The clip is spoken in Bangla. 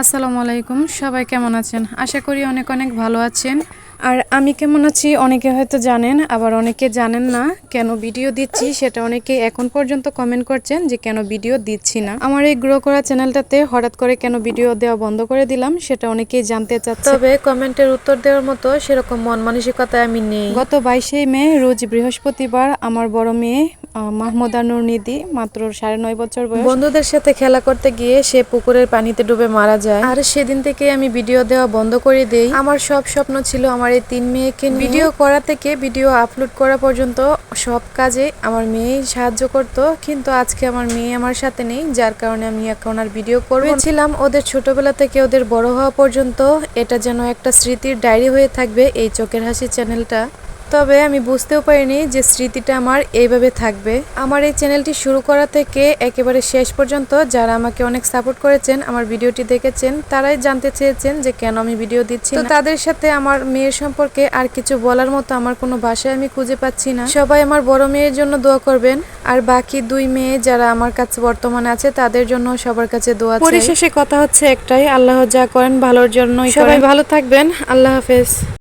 আসসালামু আলাইকুম, সবাই কেমন আছেন? আশা করি অনেক অনেক ভালো আছেন। আর আমি কেমন আছি অনেকে হয়তো জানেন, আবার অনেকে জানেন না। কেন ভিডিও দিচ্ছি সেটা অনেকে এখন পর্যন্ত কমেন্ট করছেন যে কেন ভিডিও দিচ্ছি না। আমার এই গ্রো করা চ্যানেলটাতে হঠাৎ করে কেন ভিডিও দেওয়া বন্ধ করে দিলাম সেটা অনেকেই জানতে চাচ্ছে, তবে কমেন্টের উত্তর দেওয়ার মতো সেরকম মন মানসিকতা আমি নেই। গত 22শে মে রোজ বৃহস্পতিবার আমার বড় মেয়ে মাহমুদা নূর নিধি মাত্র 9.5 বছর বয়স বন্ধুদের সাথে খেলা করতে গিয়ে সে পুকুরের পানিতে ডুবে মারা যায়। আর সেদিন থেকে আমি ভিডিও দেওয়া বন্ধ করে দেই। আমার সব স্বপ্ন ছিল আমার এই 3 মেয়েকে ভিডিও করা থেকে ভিডিও আপলোড করা পর্যন্ত সব কাজে আমার মেয়েই সাহায্য করত, কিন্তু আজকে আমার মেয়ে আমার সাথে নেই, যার কারণে আমি এখন আর ভিডিও করছিলাম ওদের ছোটবেলা থেকে ওদের বড় হওয়া পর্যন্ত এটা যেন একটা স্মৃতির ডায়েরি হয়ে থাকবে এই চোখের হাসি চ্যানেলটা। তবে আমি বুঝতেও পারিনি যে স্মৃতিটা আমার এইভাবে থাকবে। আমার এই চ্যানেলটি শুরু করা থেকে একেবারে শেষ পর্যন্ত যারা আমাকে অনেক সাপোর্ট করেছেন, আমার ভিডিওটি দেখেছেন, তারাই জানতে চেয়েছেন যে কেন আমি ভিডিও দিচ্ছি। তো তাদের সাথে আমার মেয়ের সম্পর্কে আর কিছু বলার মতো আমার কোনো ভাষায় আমি খুঁজে পাচ্ছি না। সবাই আমার বড় মেয়ের জন্য দোয়া করবেন, আর বাকি 2 মেয়ে যারা আমার কাছে বর্তমানে আছে তাদের জন্য সবার কাছে দোয়া চাই। পরিশেষে কথা হচ্ছে একটাই, আল্লাহ যা করেন ভালোর জন্যই। সবাই ভালো থাকবেন, আল্লাহ হাফেজ।